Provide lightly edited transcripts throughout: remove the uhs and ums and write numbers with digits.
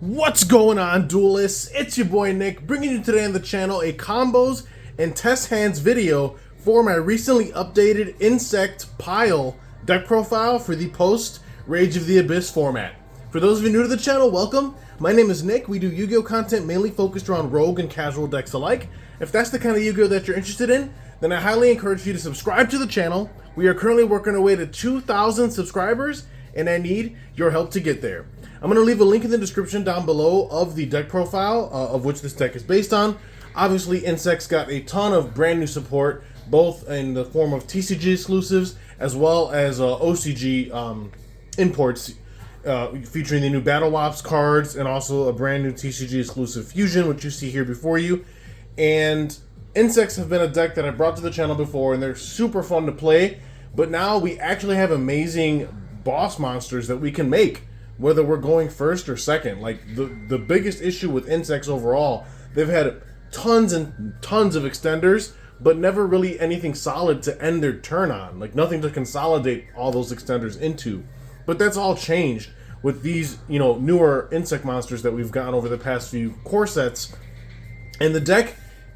What's going on, duelists? It's your boy Nick, bringing you today on the channel a combos and test hands video for my recently updated insect pile deck profile for the post Rage of the Abyss format. For those of you new to the channel, welcome. My name is Nick. We do Yu-Gi-Oh content mainly focused around rogue and casual decks alike. If that's the kind of Yu-Gi-Oh that you're interested in, then I highly encourage you to subscribe to the channel. We are currently working our way to 2,000 subscribers, and I need your help to get there. I'm going to leave a link in the description down below of the deck profile of which this deck is based on. Obviously, Insect's got a ton of brand new support, both in the form of TCG exclusives as well as OCG imports, featuring the new Battle Wops cards and also a brand new TCG exclusive Fusion, which you see here before you. And Insects have been a deck that I brought to the channel before, and they're super fun to play. But now we actually have amazing boss monsters that we can make, whether we're going first or second. Like, the biggest issue with Insects overall, they've had tons and tons of extenders, but never really anything solid to end their turn on. Like, nothing to consolidate all those extenders into. But that's all changed with these, newer Insect monsters that we've gotten over the past few core sets. And the deck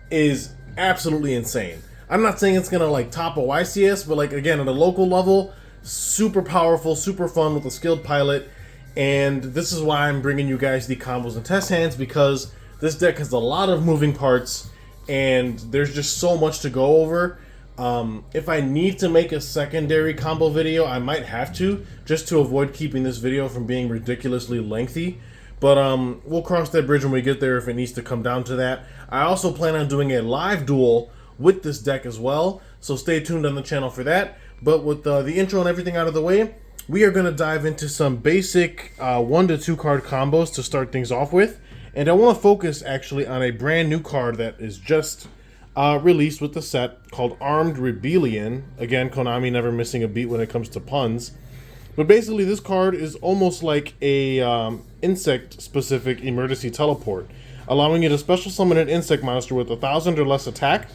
is absolutely insane. I'm not saying it's gonna topple YCS, but again, at a local level, super powerful, super fun with a skilled pilot. And this is why I'm bringing you guys the combos and test hands, because this deck has a lot of moving parts and there's just so much to go over. If I need to make a secondary combo video, I might have to, just to avoid keeping this video from being ridiculously lengthy. But we'll cross that bridge when we get there if it needs to come down to that. I also plan on doing a live duel with this deck as well, so stay tuned on the channel for that. But with the intro and everything out of the way, we are going to dive into some basic 1 to 2 card combos to start things off with. And I want to focus actually on a brand new card that is just released with the set called Armed Rebellion. Again, Konami never missing a beat when it comes to puns. But basically this card is almost like a insect-specific emergency teleport, allowing you to special summon an insect monster with 1,000 or less attack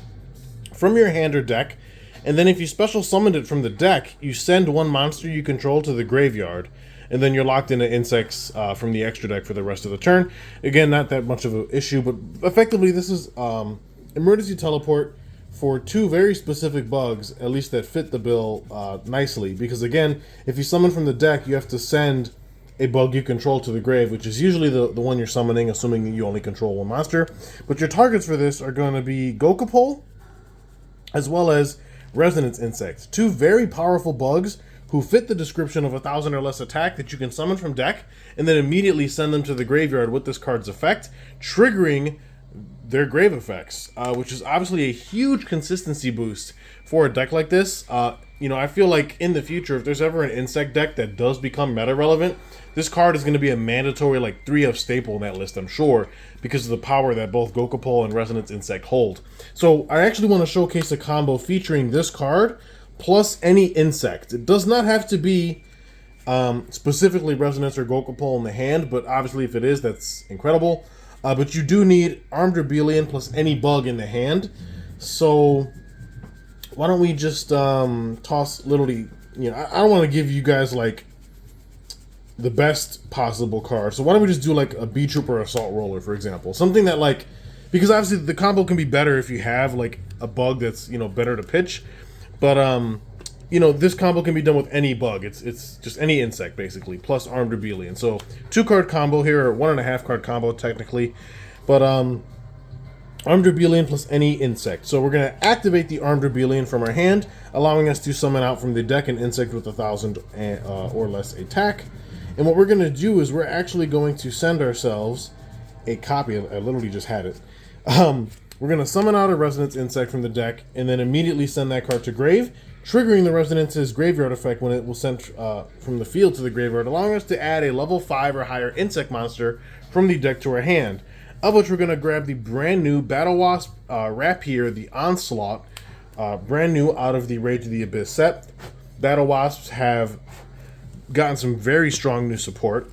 from your hand or deck. And then if you special summoned it from the deck, you send one monster you control to the graveyard. And then you're locked into insects from the extra deck for the rest of the turn. Again, not that much of an issue, but effectively this is emergency teleport for 2 very specific bugs, at least that fit the bill nicely. Because again, if you summon from the deck, you have to send a bug you control to the grave, which is usually the one you're summoning, assuming that you only control one monster. But your targets for this are going to be Gokapole, as well as Resonance Insect. 2 very powerful bugs who fit the description of 1,000 or less attack that you can summon from deck, and then immediately send them to the graveyard with this card's effect, triggering their grave effects, which is obviously a huge consistency boost for a deck like this. I feel like in the future, if there's ever an insect deck that does become meta relevant, this card is going to be a mandatory 3-of staple in that list, I'm sure, because of the power that both Gokapole and Resonance Insect hold. So I actually want to showcase a combo featuring this card plus any insect. It does not have to be specifically Resonance or Gokapole in the hand, but obviously if it is, that's incredible. But you do need Armed Rebellion plus any bug in the hand. So why don't we just toss literally, I don't want to give you guys the best possible card. So why don't we just do a B-Trooper Assault Roller, for example. Something that because obviously the combo can be better if you have a bug that's, better to pitch. But, this combo can be done with any bug. It's just any insect, basically, plus Armed Rebellion. So 2-card combo here, or 1.5 card combo, technically. But, Armed Rebellion plus any insect. So we're going to activate the Armed Rebellion from our hand, allowing us to summon out from the deck an insect with 1,000 or less attack. And what we're going to do is we're actually going to send ourselves a copy. I literally just had it. We're going to summon out a Resonance Insect from the deck and then immediately send that card to grave, triggering the Resonance's graveyard effect when it will send from the field to the graveyard, allowing us to add a level 5 or higher insect monster from the deck to our hand, of which we're going to grab the brand new Battle Wasp Rapier, the Onslaught, brand new out of the Rage of the Abyss set. Battle Wasps have gotten some very strong new support,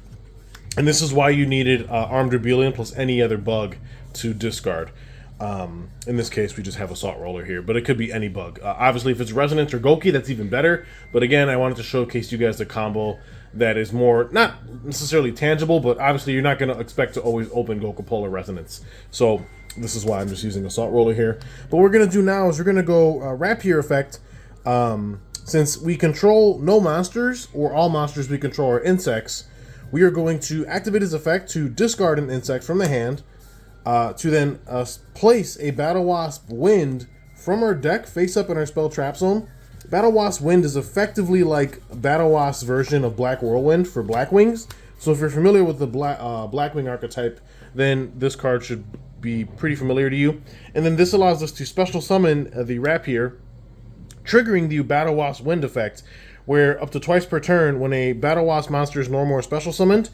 and this is why you needed Armed Rebellion plus any other bug to discard. In this case, we just have Assault Roller here, but it could be any bug. Obviously, if it's Resonance or Goki, that's even better. But again, I wanted to showcase you guys the combo that is more, not necessarily tangible, but obviously you're not going to expect to always open Gokupolar Resonance. So this is why I'm just using a Salt Roller here. But what we're going to do now is we're going to go Rapier effect. Since we control no monsters, or all monsters we control are insects, we are going to activate his effect to discard an insect from the hand, to then place a Battle Wasp Wind from our deck face up in our spell trap zone. Battle Wasp Wind is effectively like Battle Wasp's version of Black Whirlwind for Black Wings. So if you're familiar with the Blackwing archetype, then this card should be pretty familiar to you. And then this allows us to special summon the Rapier, triggering the Battle Wasp Wind effect, where up to twice per turn, when a Battle Wasp monster is normal or special summoned,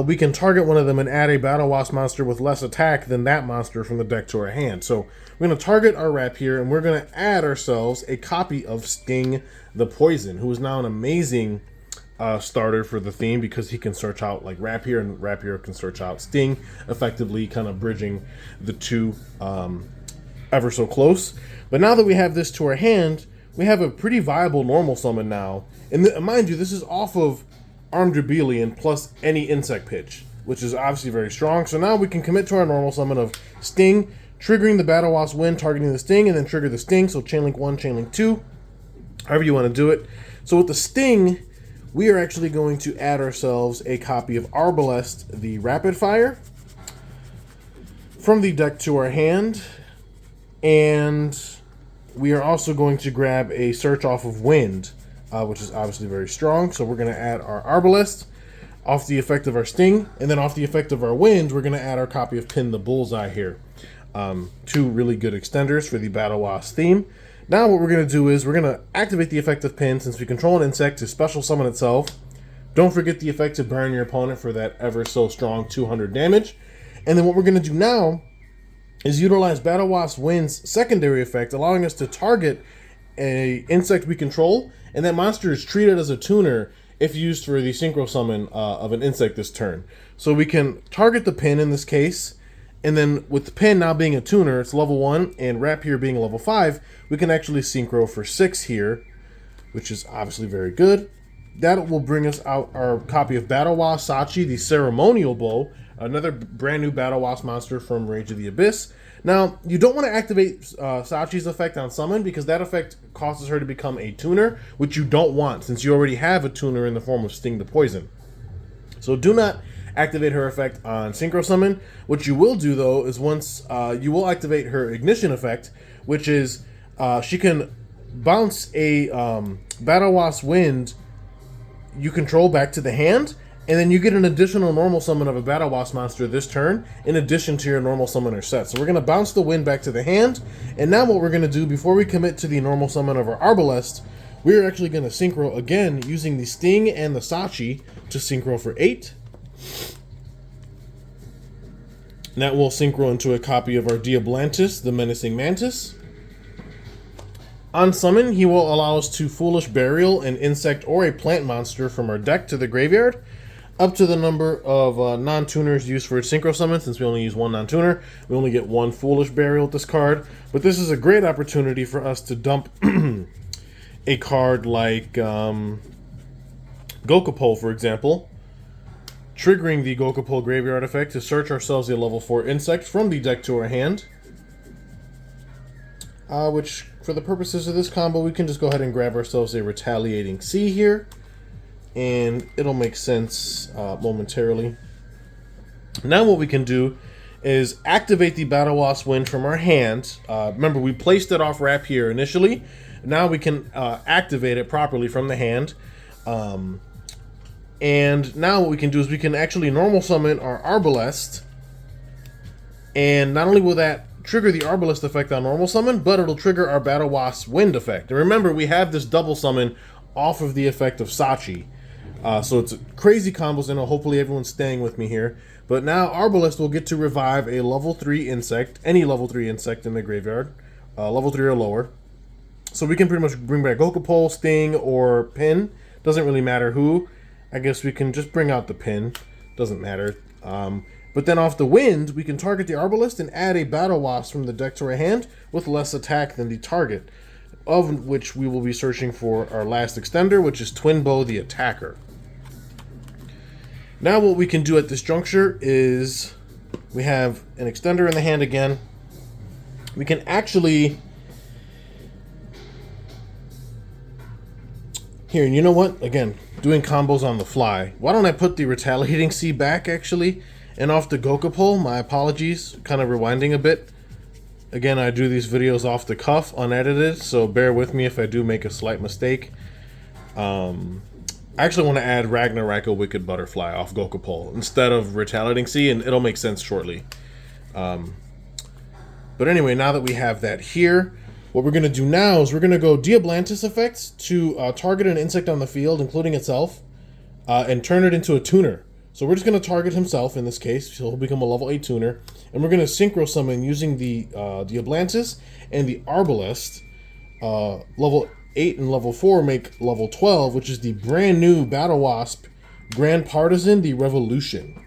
we can target one of them and add a Battle Wasp monster with less attack than that monster from the deck to our hand. So we're going to target our Rapier, and we're going to add ourselves a copy of Sting the Poison, who is now an amazing starter for the theme, because he can search out like Rapier, and Rapier can search out Sting, effectively kind of bridging the two ever so close. But now that we have this to our hand, we have a pretty viable normal summon now. And mind you, this is off of Armed Rebellion plus any insect pitch, which is obviously very strong. So now we can commit to our normal summon of Sting, triggering the Battle Wasp Wind, targeting the Sting, and then trigger the Sting. So Chainlink 1, Chainlink 2, however you want to do it. So with the Sting, we are actually going to add ourselves a copy of Arbalest, the Rapid Fire, from the deck to our hand. And we are also going to grab a Search off of Wind, which is obviously very strong. So we're going to add our Arbalest off the effect of our Sting, and then off the effect of our Wind, we're going to add our copy of Pin the Bullseye here. Two really good extenders for the Battle Wasp theme. Now what we're going to do is we're going to activate the effect of Pin, since we control an insect, to special summon itself. Don't forget the effect to burn your opponent for that ever so strong 200 damage. And then what we're going to do now is utilize Battle Wasp Wind's secondary effect, allowing us to target a insect we control, and that monster is treated as a tuner if used for the synchro summon of an insect this turn. So we can target the Pin in this case, and then with the Pin now being a tuner, it's level 1, and Rapier being level 5, we can actually synchro for 6 here, which is obviously very good. That will bring us out our copy of Battle Wasp Sachi, the Ceremonial Bow, another brand new Battle Wasp monster from Rage of the Abyss. Now, you don't want to activate Sachi's effect on summon, because that effect causes her to become a tuner, which you don't want, since you already have a tuner in the form of Sting the Poison. So do not activate her effect on synchro summon. What you will do, though, is once you will activate her ignition effect, which is she can bounce a Battle Wasp Wind you control back to the hand, and then you get an additional normal summon of a Battle Wasp monster this turn, in addition to your normal summoner set. So we're going to bounce the Wind back to the hand, and now what we're going to do, before we commit to the normal summon of our Arbalest, we're actually going to synchro again, using the Sting and the Sachi to synchro for 8. That will synchro into a copy of our Diablantis, the Menacing Mantis. On summon, he will allow us to Foolish Burial an insect or a plant monster from our deck to the graveyard, up to the number of non-tuners used for synchro summon. Since we only use one non-tuner, we only get one Foolish Burial with this card. But this is a great opportunity for us to dump a card like Gokupo, for example, triggering the Gokupo Graveyard effect to search ourselves a level 4 insect from the deck to our hand. Which, for the purposes of this combo, we can just go ahead and grab ourselves a Retaliating Sea here, and it'll make sense momentarily. Now what we can do is activate the Battle Wasp Wind from our hand. Remember, we placed it off Rapier initially. Now we can activate it properly from the hand. And now what we can do is we can actually normal summon our Arbalest, and not only will that trigger the Arbalest effect on normal summon, but it'll trigger our Battle Wasp Wind effect. And remember, we have this double summon off of the effect of Sachi. So it's crazy combos, and hopefully everyone's staying with me here. But now Arbalest will get to revive a level 3 insect, any level 3 insect in the graveyard, level 3 or lower. So we can pretty much bring back Gokupo, Sting, or Pin. Doesn't really matter who. I guess we can just bring out the Pin. Doesn't matter. But then off the Wind, we can target the Arbalest and add a Battle Wasp from the deck to our hand with less attack than the target, of which we will be searching for our last extender, which is Twin Bow the Attacker. Now what we can do at this juncture is we have an extender in the hand again. We can actually... Here, and you know what? Again, doing combos on the fly. Why don't I put the Retaliating C back, actually, and off the Goku pole? My apologies, kind of rewinding a bit. Again, I do these videos off the cuff, unedited, so bear with me if I do make a slight mistake. I actually want to add Ragnar Raiko Wicked Butterfly off Goku pole instead of Retaliating C, and it'll make sense shortly. But anyway, now that we have that here, what we're going to do now is we're going to go Diablantis effects to target an insect on the field, including itself, and turn it into a tuner. So we're just going to target himself in this case, so he'll become a level 8 tuner. And we're going to synchro summon using the Diablantis and the Arbalest. Level 8 and level 4 make level 12, which is the brand new Battle Wasp Grand Partisan, the Revolution.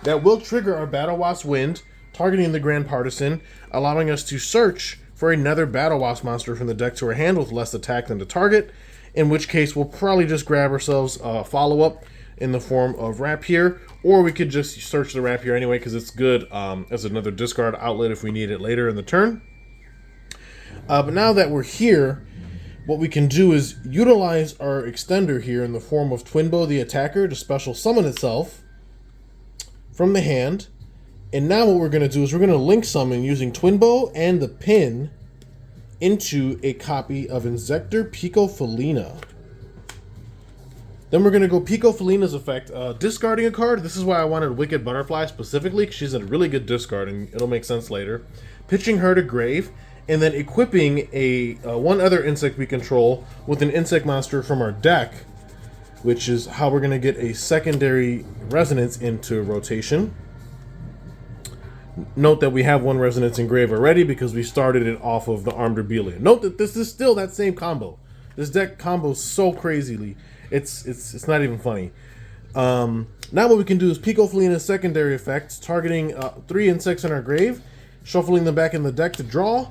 That will trigger our Battle Wasp Wind, targeting the Grand Partisan, allowing us to search for another Battle Wasp monster from the deck to our hand with less attack than the target, in which case we'll probably just grab ourselves a follow-up in the form of Rapier, or we could just search the Rapier anyway because it's good as another discard outlet if we need it later in the turn. But now that we're here, what we can do is utilize our extender here in the form of Twinbow the Attacker to special summon itself from the hand. And now what we're going to do is we're going to link summon using Twinbow and the pin into a copy of Inzektor Pico Felina. Then we're going to go Pico Felina's effect, discarding a card. This is why I wanted Wicked Butterfly specifically, because she's a really good discard and it'll make sense later. Pitching her to grave, and then equipping a one other insect we control with an insect monster from our deck, which is how we're going to get a secondary resonance into rotation. Note that we have one Resonance in grave already because we started it off of the Armed Rebelia. Note that this is still that same combo. This deck combos so crazily. It's not even funny. Now what we can do is Pico Felina's secondary effects, targeting 3 insects in our grave, shuffling them back in the deck to draw.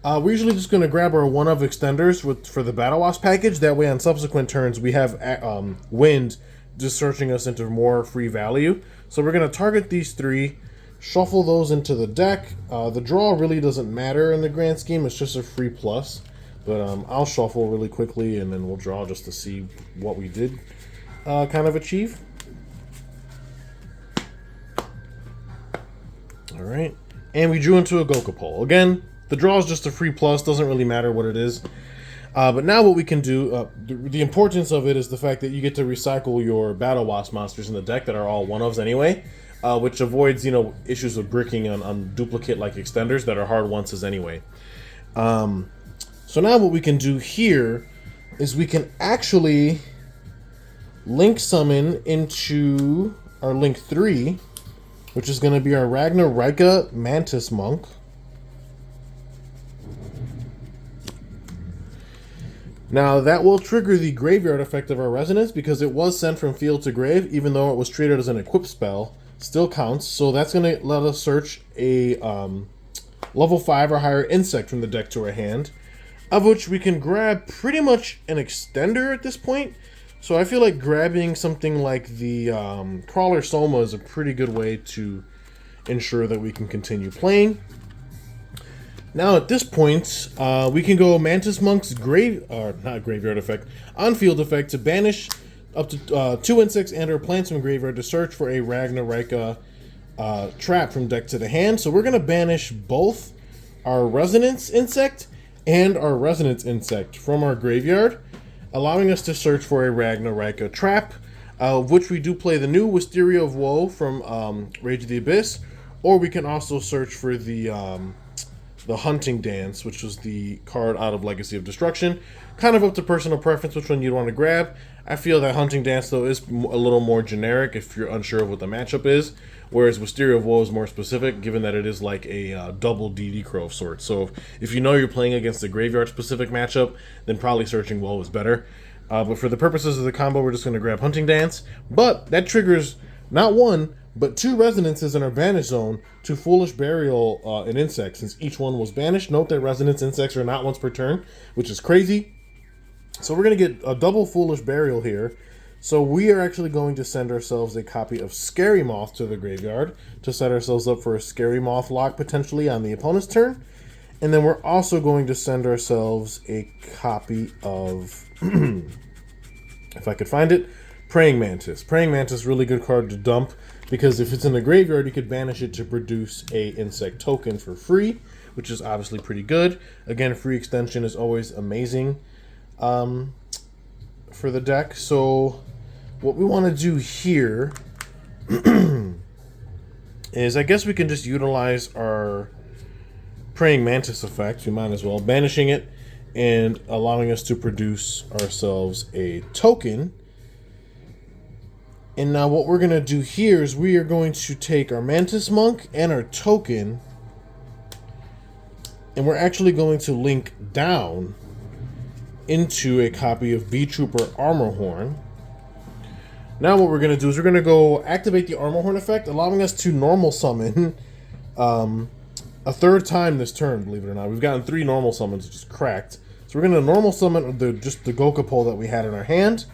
We're usually just going to grab our one-of extenders for the Battle Wasp package. That way on subsequent turns we have Wind just searching us into more free value. So we're going to target these 3, shuffle those into the deck. The draw really doesn't matter in the grand scheme. It's just a free plus. But I'll shuffle really quickly and then we'll draw just to see what we did kind of achieve. Alright. And we drew into a Goku pole. Again, the draw is just a free plus. Doesn't really matter what it is. But now what we can do, the importance of it is the fact that you get to recycle your Battle Wasp monsters in the deck that are all one-ofs anyway. Which avoids, issues of bricking on duplicate-like extenders that are hard onces anyway. So now what we can do here is we can actually link summon into our link 3, which is going to be our Ragnar Raiko Mantis Monk. Now that will trigger the graveyard effect of our Resonance because it was sent from field to grave, even though it was treated as an equip spell. Still counts, so that's going to let us search a level 5 or higher insect from the deck to our hand, of which we can grab pretty much an extender at this point. So I feel like grabbing something like the Crawler Soma is a pretty good way to ensure that we can continue playing. Now at this point, we can go Mantis Monk's not graveyard effect, on-field effect to banish up to 2 insects and or plants from graveyard to search for a Ragnar Raiko trap from deck to the hand. So we're going to banish both our Resonance Insect and our Resonance Insect from our graveyard, allowing us to search for a Ragnar Raiko trap, of which we do play the new Wisteria of Woe from Rage of the Abyss, or we can also search for the Hunting Dance, which was the card out of Legacy of Destruction. Kind of up to personal preference which one you'd want to grab. I feel that Hunting Dance, though, is a little more generic if you're unsure of what the matchup is, whereas Wisteria of Woe is more specific, given that it is like a double DD Crow of sorts. So if you know you're playing against a graveyard-specific matchup, then probably searching Woe is better. But for the purposes of the combo, we're just going to grab Hunting Dance. But that triggers not 1, but 2 resonances in our banish zone to Foolish Burial an insect, since each one was banished. Note that resonance insects are not once per turn, which is crazy. So we're going to get a double Foolish Burial here. So we are actually going to send ourselves a copy of Scary Moth to the graveyard to set ourselves up for a Scary Moth lock potentially on the opponent's turn. And then we're also going to send ourselves a copy of, if I could find it, Praying Mantis. Praying Mantis, really good card to dump, because if it's in the graveyard, you could banish it to produce a insect token for free, which is obviously pretty good. Again, free extension is always amazing for the deck. So what we want to do here is, I guess we can just utilize our Praying Mantis effect. We might as well, banishing it and allowing us to produce ourselves a token. And now what we're going to do here is we are going to take our Mantis Monk and our token, and we're actually going to link down into a copy of V-Trooper Armorhorn. Now what we're going to do is we're going to go activate the Armorhorn effect, allowing us to normal summon a third time this turn, believe it or not. We've gotten 3 normal summons, which is cracked. So we're going to normal summon just the Gokapole that we had in our hand.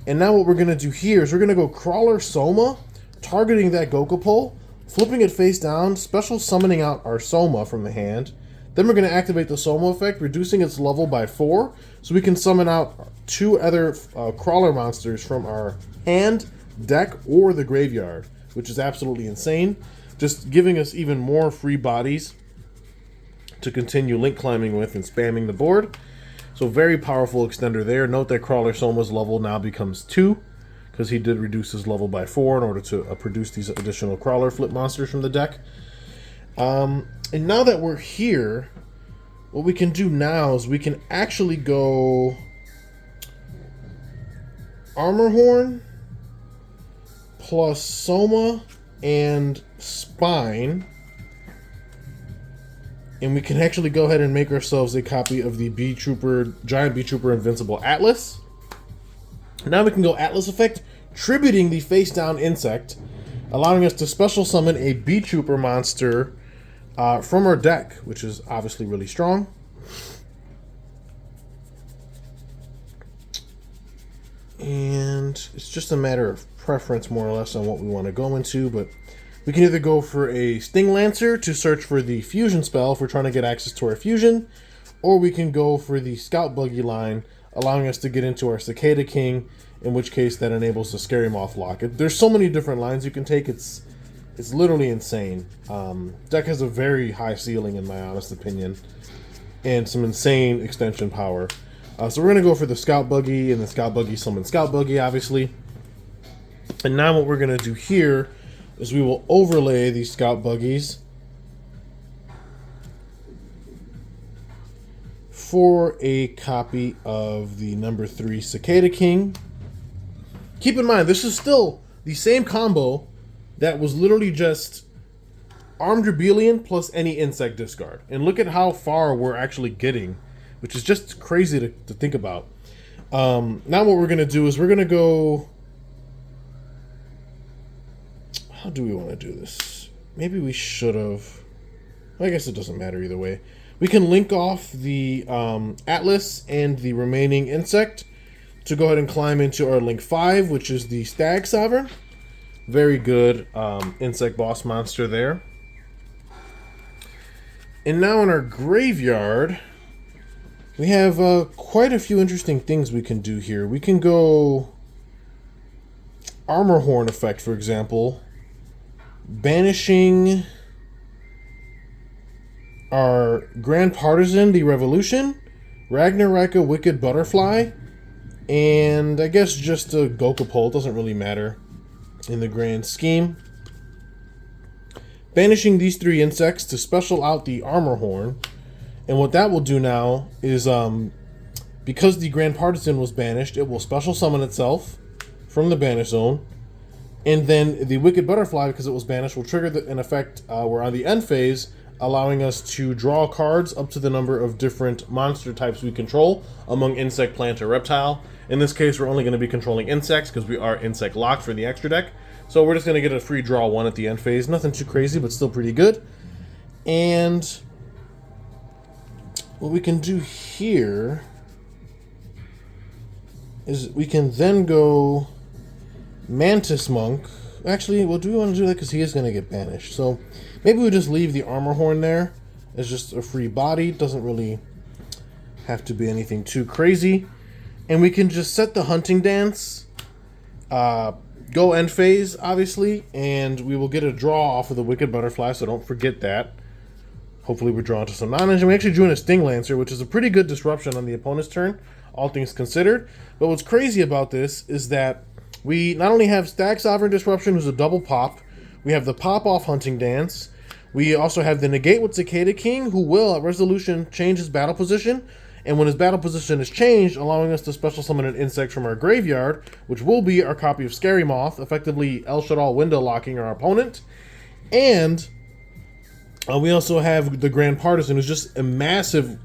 And now what we're going to do here is we're going to go Crawler Soma, targeting that Gokapole, flipping it face down, special summoning out our Soma from the hand. Then we're going to activate the Soma effect, reducing its level by 4, so we can summon out 2 other Crawler monsters from our hand, deck, or the graveyard, which is absolutely insane. Just giving us even more free bodies to continue link climbing with and spamming the board. So very powerful extender there. Note that Crawler Soma's level now becomes 2, because he did reduce his level by 4 in order to produce these additional Crawler flip monsters from the deck. And now that we're here, what we can do now is we can actually go Armorhorn plus Soma and Spine. And we can actually go ahead and make ourselves a copy of the Giant B-Trooper Invincible Atlas. Now we can go Atlas effect, tributing the face-down insect, allowing us to special summon a B-Trooper monster from our deck, which is obviously really strong. And it's just a matter of preference, more or less, on what we want to go into, but we can either go for a Sting Lancer to search for the fusion spell if we're trying to get access to our fusion, or we can go for the Scout Buggy line, allowing us to get into our Cicada King, in which case that enables the Scary Moth lock. There's so many different lines you can take, it's literally insane. Deck has a very high ceiling, in my honest opinion, and some insane extension power. So we're going to go for the Scout Buggy, and the Scout Buggy summon Scout Buggy, obviously. And now what we're going to do here is we will overlay these Scout Buggies for a copy of the number 3 Cicada King. Keep in mind, this is still the same combo that was literally just Armed Rebellion plus any insect discard. And look at how far we're actually getting, which is just crazy to think about. Now what we're going to do is we're going to go... How do we want to do this? Maybe we should have... I guess it doesn't matter either way. We can link off the Atlas and the remaining insect to go ahead and climb into our link 5, which is the Stag Sovereign. Very good insect boss monster there. And now in our graveyard, we have quite a few interesting things we can do here. We can go Armorhorn effect, for example, banishing our Grand Partisan, the Revolution, Ragnaraka Wicked Butterfly, and I guess just a Gokapole. Doesn't really matter in the grand scheme. Banishing these 3 insects to special out the Armorhorn. And what that will do now is, because the Grand Partisan was banished, it will special summon itself from the banish zone. And then the Wicked Butterfly, because it was banished, will trigger an effect we're on the end phase, allowing us to draw cards up to the number of different monster types we control among insect, plant, or reptile. In this case, we're only going to be controlling insects because we are insect locked for the extra deck. So we're just going to get a free draw 1 at the end phase. Nothing too crazy, but still pretty good. And what we can do here is we can then go Mantis Monk. Actually, well, do we want to do that? Because he is going to get banished. So maybe we just leave the Armor Horn there as just a free body. Doesn't really have to be anything too crazy. And we can just set the Hunting Dance. Go end phase, obviously. And we will get a draw off of the Wicked Butterfly, so don't forget that. Hopefully we're drawn to some non-engine. We actually drew in a Sting Lancer, which is a pretty good disruption on the opponent's turn, all things considered. But what's crazy about this is that we not only have Stag Sovereign Disruption, who's a double pop, we have the pop-off Hunting Dance, we also have the Negate with Cicada King, who will, at resolution, change his battle position, and when his battle position is changed, allowing us to special summon an insect from our graveyard, which will be our copy of Scary Moth, effectively El Shadal window locking our opponent, and we also have the Grand Partisan, who's just a massive,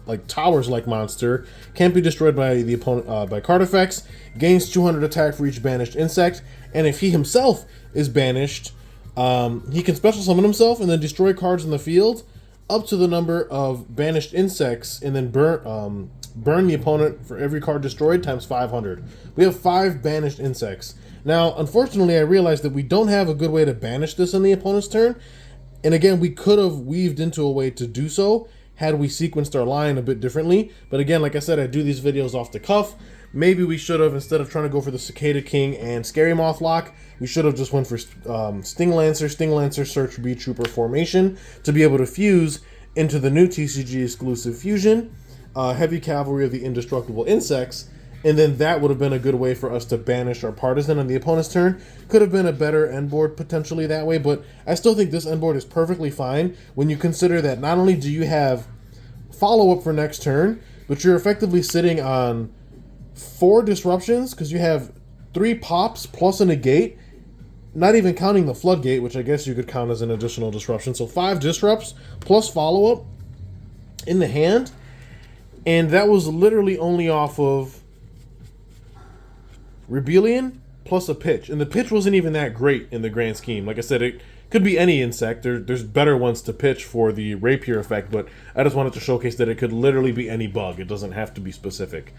like towers-like monster. Can't be destroyed by the opponent by card effects. Gains 200 attack for each banished insect, and if he himself is banished, he can special summon himself and then destroy cards in the field up to the number of banished insects, and then burn the opponent for every card destroyed times 500. We have 5 banished insects. Now, unfortunately, I realized that we don't have a good way to banish this on the opponent's turn. And again, we could have weaved into a way to do so had we sequenced our line a bit differently. But again, like I said, I do these videos off the cuff. Maybe we should have, instead of trying to go for the Cicada King and Scary Moth lock, we should have just went for Sting Lancer, Search, Bee Trooper formation to be able to fuse into the new TCG exclusive fusion, Heavy Cavalry of the Indestructible Insects, and then that would have been a good way for us to banish our Partisan on the opponent's turn. Could have been a better end board potentially that way, but I still think this end board is perfectly fine when you consider that not only do you have follow-up for next turn, but you're effectively sitting on 4 disruptions because you have 3 pops plus a negate, not even counting the Floodgate, which I guess you could count as an additional disruption. So 5 disrupts plus follow-up in the hand, and that was literally only off of Rebellion plus a pitch, and the pitch wasn't even that great in the grand scheme. Like I said, it could be any insect. There's better ones to pitch for the Rapier effect, but I just wanted to showcase that it could literally be any bug. It doesn't have to be specific.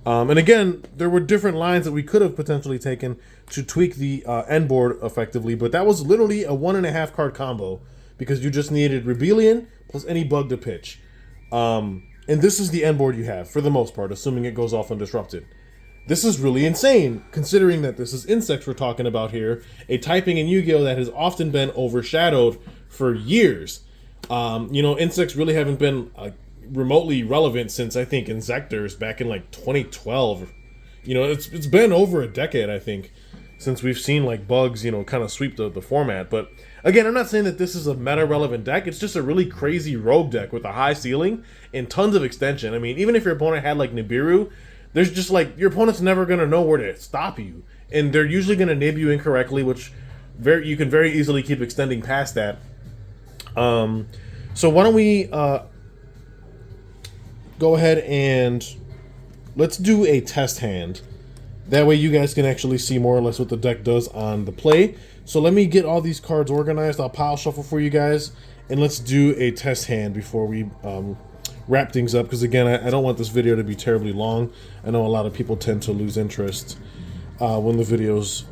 And again, there were different lines that we could have potentially taken to tweak the end board effectively, but that was literally a 1.5 card combo because you just needed Rebellion plus any bug to pitch. And this is the end board you have for the most part, assuming it goes off undisrupted. This is really insane, considering that this is insects we're talking about here, a typing in Yu-Gi-Oh! That has often been overshadowed for years. You know, insects really haven't been remotely relevant since, I think, Insectors back in like 2012. You know, it's been over a decade, I think, since we've seen like bugs, you know, kind of sweep the format. But again, I'm not saying that this is a meta-relevant deck. It's just a really crazy rogue deck with a high ceiling and tons of extension. I mean, even if your opponent had like Nibiru, there's just like, your opponent's never going to know where to stop you. And they're usually going to nib you incorrectly, which you can very easily keep extending past that. So why don't we go ahead and let's do a test hand. That way you guys can actually see more or less what the deck does on the play. So let me get all these cards organized. I'll pile shuffle for you guys. And let's do a test hand before we wrap things up, because again, I don't want this video to be terribly long. I know a lot of people tend to lose interest when the videos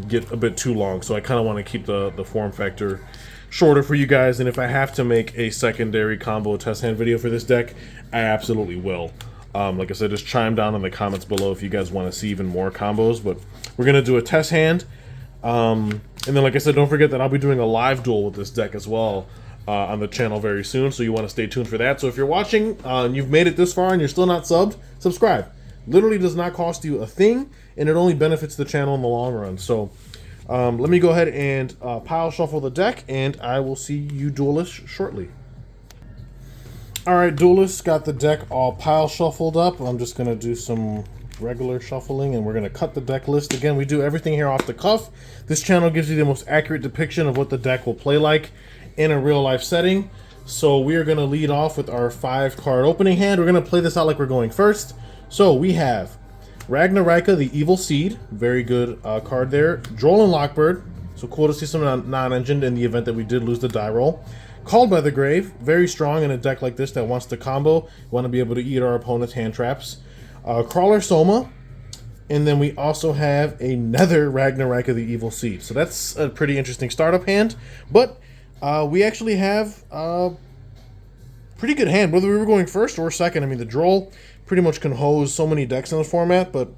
get a bit too long, so I kind of want to keep the form factor shorter for you guys. And if I have to make a secondary combo test hand video for this deck, I absolutely will. Like I said, just chime down in the comments below if you guys want to see even more combos, but we're going to do a test hand. And then, like I said, don't forget that I'll be doing a live duel with this deck as well on the channel very soon, so you want to stay tuned for that. So if you're watching and you've made it this far and you're still not subbed, subscribe. Literally does not cost you a thing, and it only benefits the channel in the long run. So let me go ahead and pile shuffle the deck, and I will see you duelists shortly. Alright, duelists, got the deck all pile shuffled up. I'm just going to do some regular shuffling, and we're going to cut the deck list. Again, we do everything here off the cuff. This channel gives you the most accurate depiction of what the deck will play like in a real life setting. So we are going to lead off with our 5-card opening hand. We're going to play this out like we're going first. So we have Ragnarika, the Evil Seed, very good card there. Droll and Lockbird, so cool to see some non-engined in the event that we did lose the die roll. Called by the Grave, very strong in a deck like this that wants to combo. You want to be able to eat our opponent's hand traps. Crawler Soma, And then we also have another Ragnarok of the Evil Seed. So that's a pretty interesting startup hand. But we actually have a pretty good hand, whether we were going first or second. I mean, the Droll pretty much can hose so many decks in the format, but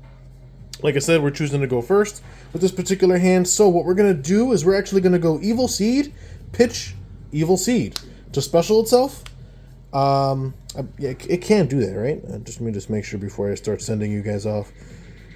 like I said, we're choosing to go first with this particular hand. So what we're going to do is we're actually going to go Evil Seed, pitch Evil Seed to special itself. Yeah, it can't do that, right? Let me just make sure before I start sending you guys off.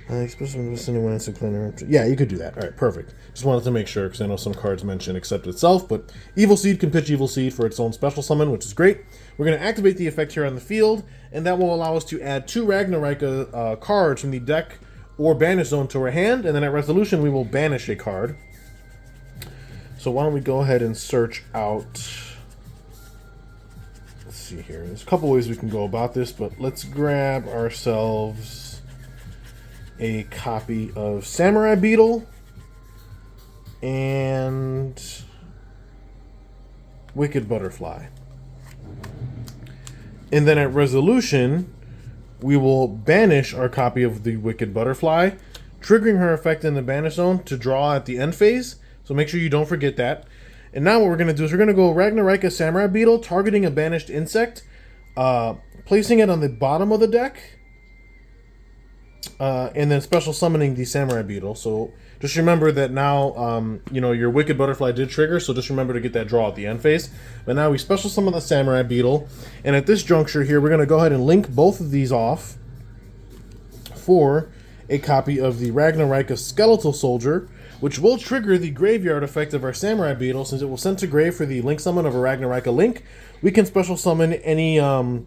Especially sending one instant cleaner. Yeah, you could do that. All right, perfect. Just wanted to make sure because I know some cards mention except itself, but Evil Seed can pitch Evil Seed for its own special summon, which is great. We're going to activate the effect here on the field, and that will allow us to add 2 Ragnarok cards from the deck or banish zone to our hand, and then at resolution we will banish a card. So why don't we go ahead and search out. Let's see here. There's a couple ways we can go about this, but let's grab ourselves a copy of Samurai Beetle and Wicked Butterfly. And then at resolution, we will banish our copy of the Wicked Butterfly, triggering her effect in the banish zone to draw at the end phase. So make sure you don't forget that. And now what we're going to do is we're going to go Ragnarok Samurai Beetle, targeting a banished insect, placing it on the bottom of the deck, and then special summoning the Samurai Beetle. So just remember that now, your Wicked Butterfly did trigger, so just remember to get that draw at the end phase. But now we special summon the Samurai Beetle, and at this juncture here, we're going to go ahead and link both of these off for a copy of the Ragnarok Skeletal Soldier, which will trigger the graveyard effect of our Samurai Beetle. Since it will send to grave for the link summon of a Ragnarok Link, we can special summon any level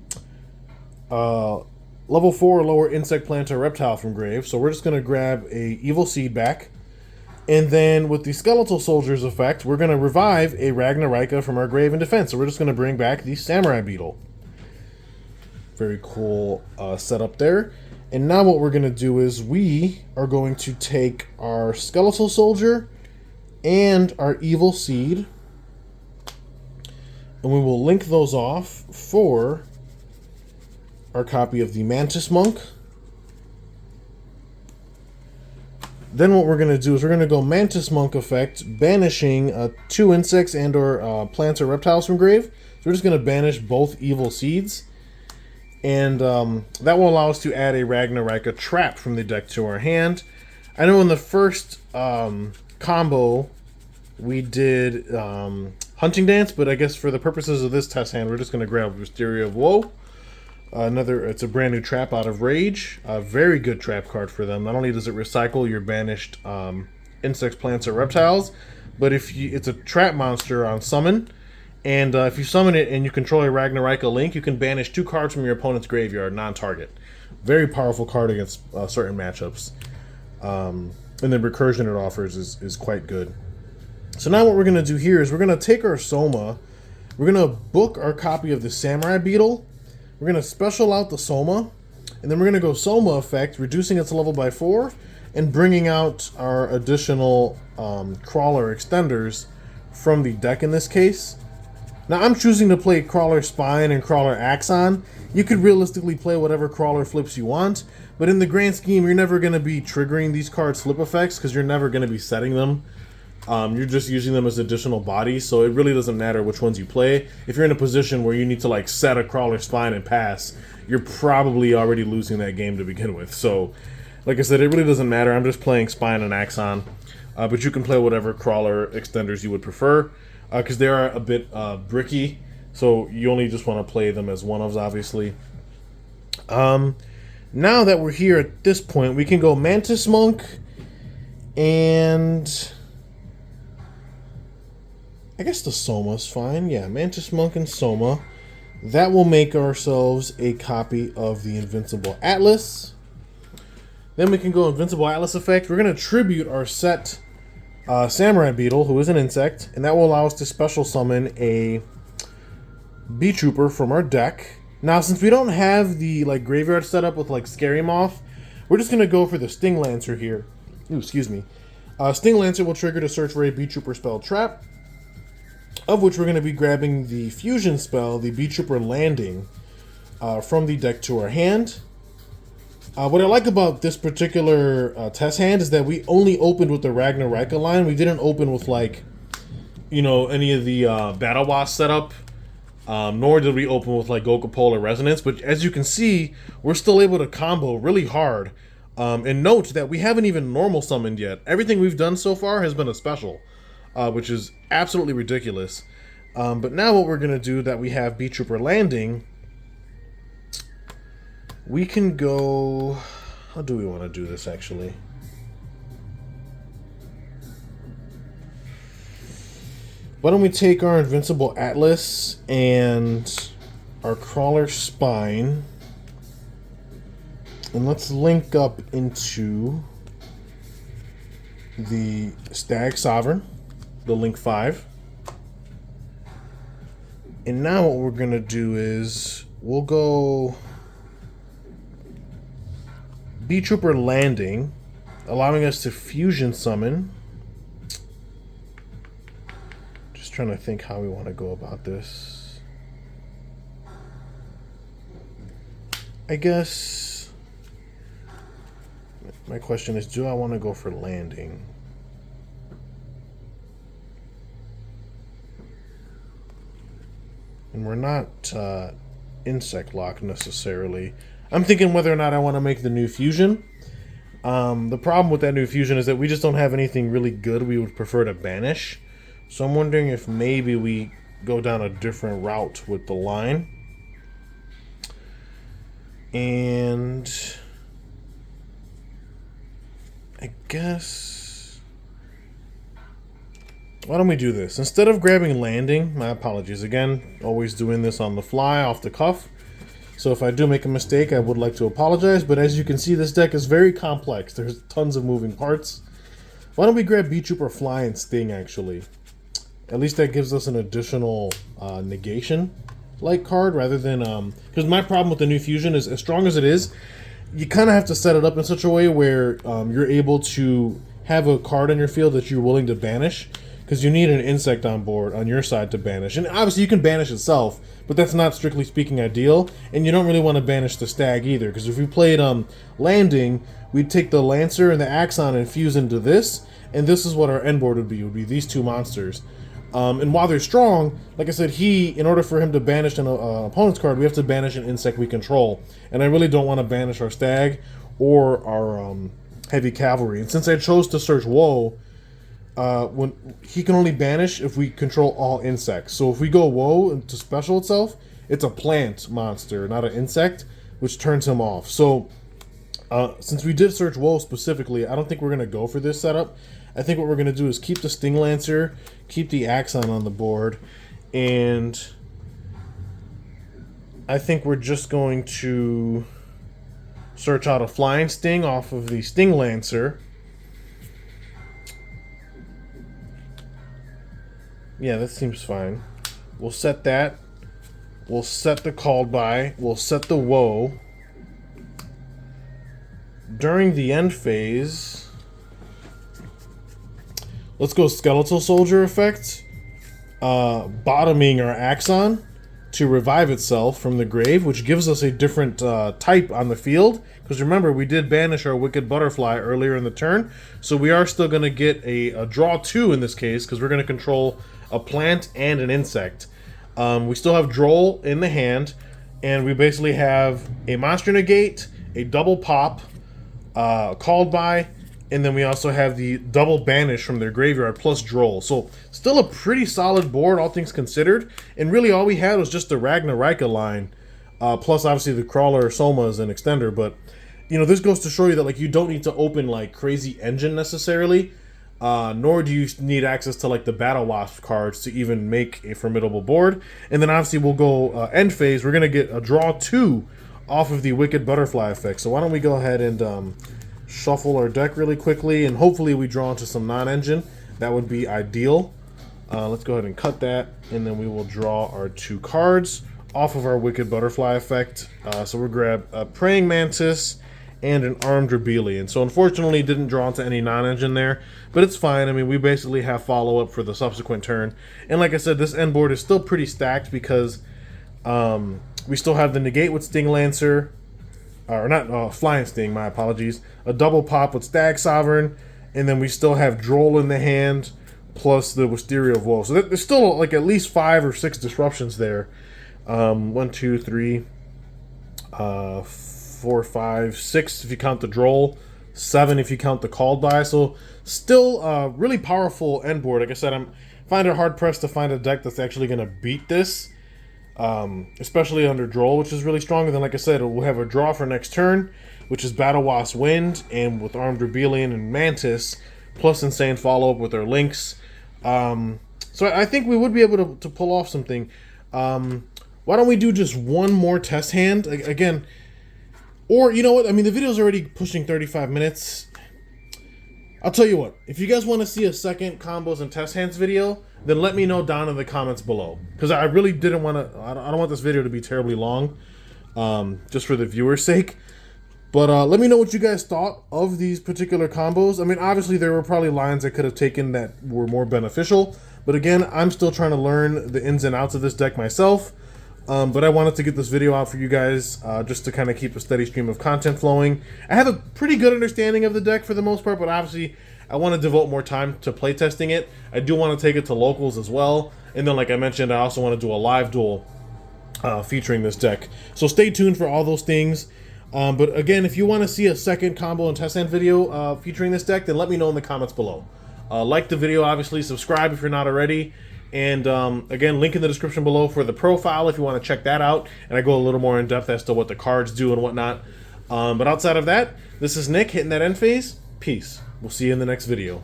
4 or lower insect, plant, or reptile from grave. So we're just going to grab a Evil Seed back. And then with the Skeletal Soldier's effect, we're going to revive a Ragnarok from our grave in defense. So we're just going to bring back the Samurai Beetle. Very cool setup there. And now what we're going to do is we are going to take our Skeletal Soldier and our Evil Seed, and we will link those off for our copy of the Mantis Monk. Then what we're going to do is we're going to go Mantis Monk effect, banishing 2 insects and or plants or reptiles from grave. So we're just going to banish both Evil Seeds. And that will allow us to add a Ragnarok trap from the deck to our hand. I know in the first combo we did Hunting Dance, but I guess for the purposes of this test hand, we're just going to grab Wisteria of Woe. It's a brand new trap out of Rage. A very good trap card for them. Not only does it recycle your banished insects, plants, or reptiles, but it's a trap monster on summon. And if you summon it and you control a Ragnarok Link, you can banish 2 cards from your opponent's graveyard, non-target. Very powerful card against certain matchups. And the recursion it offers is quite good. So now what we're going to do here is we're going to take our Soma. We're going to book our copy of the Samurai Beetle. We're going to special out the Soma. And then we're going to go Soma effect, reducing its level by 4, and bringing out our additional Crawler extenders from the deck in this case. Now, I'm choosing to play Crawler Spine and Crawler Axon. You could realistically play whatever Crawler flips you want, but in the grand scheme, you're never going to be triggering these cards' flip effects because you're never going to be setting them. You're just using them as additional bodies, so it really doesn't matter which ones you play. If you're in a position where you need to like set a Crawler Spine and pass, you're probably already losing that game to begin with. So, like I said, it really doesn't matter. I'm just playing Spine and Axon, but you can play whatever Crawler extenders you would prefer. Because they are a bit bricky, so you only just want to play them as one-ofs, obviously. Now that we're here at this point, we can go Mantis Monk, and I guess the Soma's fine. Yeah, Mantis Monk and Soma. That will make ourselves a copy of the Invincible Atlas. Then we can go Invincible Atlas effect. We're going to tribute our set Samurai Beetle, who is an insect, and that will allow us to special summon a Bee Trooper from our deck. Now, since we don't have the graveyard setup with Scary Moth, we're just gonna go for the Sting Lancer here. Ooh, excuse me. Sting Lancer will trigger to search for a Bee Trooper spell trap, of which we're gonna be grabbing the fusion spell, the Bee Trooper Landing, from the deck to our hand. What I like about this particular test hand is that we only opened with the Ragnaraka line. We didn't open with, like, you know, any of the Battle Wasp setup. Nor did we open with like Gokapole or Resonance, but as you can see, we're still able to combo really hard. And note that we haven't even normal summoned yet. Everything we've done so far has been a special, which is absolutely ridiculous. But now what we're going to do that we have Beat Trooper landing, we can go... How do we want to do this actually? Why don't we take our Invincible Atlas and our Crawler Spine, and let's link up into the Stag Sovereign, the Link 5. And now what we're going to do is we'll go Beat Trooper landing, allowing us to fusion summon. Trying to think how we want to go about this. I guess my question is, do I want to go for landing? And we're not insect lock necessarily. I'm thinking whether or not I want to make the new fusion. The problem with that new fusion is that we just don't have anything really good we would prefer to banish. So I'm wondering if maybe we go down a different route with the line. And I guess... Why don't we do this? Instead of grabbing landing, my apologies again, always doing this on the fly, off the cuff. So if I do make a mistake, I would like to apologize. But as you can see, this deck is very complex. There's tons of moving parts. Why don't we grab Beat Trooper Fly and Sting, actually? At least that gives us an additional negation-like card rather than... Because my problem with the new fusion is, as strong as it is, you kind of have to set it up in such a way where you're able to have a card in your field that you're willing to banish, because you need an insect on board on your side to banish. And obviously you can banish itself, but that's not strictly speaking ideal. And you don't really want to banish the Stag either, because if we played landing, we'd take the Lancer and the Axon and fuse into this, and this is what our end board would be. It would be these two monsters. And while they're strong, like I said, in order for him to banish an opponent's card, we have to banish an insect we control. And I really don't want to banish our Stag or our heavy cavalry. And since I chose to search Woe, when he can only banish if we control all insects. So if we go Woe to special itself, it's a plant monster, not an insect, which turns him off. So since we did search Woe specifically, I don't think we're going to go for this setup. I think what we're going to do is keep the Sting Lancer, keep the Axon on the board, and I think we're just going to search out a Flying Sting off of the Sting Lancer. Yeah, that seems fine. We'll set that. We'll set the Called By. We'll set the Woe. During the end phase... Let's go Skeletal Soldier effect, bottoming our Axon to revive itself from the grave, which gives us a different type on the field. Because remember, we did banish our Wicked Butterfly earlier in the turn, so we are still going to get a draw 2 in this case, because we're going to control a plant and an insect. We still have Droll in the hand, and we basically have a Monster Negate, a double pop, Called By, and then we also have the double banish from their graveyard plus Droll. So still a pretty solid board, all things considered. And really all we had was just the Ragnaraka line, plus obviously the Crawler Soma as an extender. But you know, this goes to show you that like you don't need to open like crazy engine necessarily, nor do you need access to like the Battle Wasp cards to even make a formidable board. And then obviously we'll go end phase. We're gonna get a draw 2 off of the Wicked Butterfly effect. So why don't we go ahead and shuffle our deck really quickly, and hopefully we draw into some non-engine. That would be ideal. Let's go ahead and cut that, and then we will draw our 2 cards off of our Wicked Butterfly effect. So we'll grab a Praying Mantis and an Armed Rebellion. So unfortunately didn't draw into any non-engine there, but it's fine. I mean, we basically have follow-up for the subsequent turn. And like I said, this end board is still pretty stacked because we still have the Negate with Sting Lancer, or not Flying Sting, my apologies, a double pop with Stag Sovereign, and then we still have Droll in the hand, plus the Wisteria of Woe. So there's still like at least 5 or 6 disruptions there. 1, 2, 3, 4, 5, 6 if you count the Droll, 7 if you count the Called By. So still really powerful end board. Like I said, I'm find it hard pressed to find a deck that's actually going to beat this, especially under Droll, which is really strong. And then, like I said, we'll have a draw for next turn, which is Battle Wasp Wind, and with Armed Rebellion and Mantis, plus Insane Follow-Up with our links. So I think we would be able to pull off something. Why don't we do just one more test hand again? Or, you know what? I mean, the video's already pushing 35 minutes. I'll tell you what. If you guys want to see a second combos and test hands video, then let me know down in the comments below. Because I really didn't want to... I don't want this video to be terribly long. Just for the viewer's sake. But let me know what you guys thought of these particular combos. I mean, obviously, there were probably lines I could have taken that were more beneficial. But again, I'm still trying to learn the ins and outs of this deck myself. But I wanted to get this video out for you guys just to kind of keep a steady stream of content flowing. I have a pretty good understanding of the deck for the most part, but obviously I want to devote more time to playtesting it. I do want to take it to locals as well. And then, like I mentioned, I also want to do a live duel featuring this deck. So stay tuned for all those things. But again, if you want to see a second combo and test hand video featuring this deck, then let me know in the comments below. Like the video, obviously. Subscribe if you're not already. And again, link in the description below for the profile if you want to check that out. And I go a little more in depth as to what the cards do and whatnot. But outside of that, this is Nick hitting that end phase. Peace. We'll see you in the next video.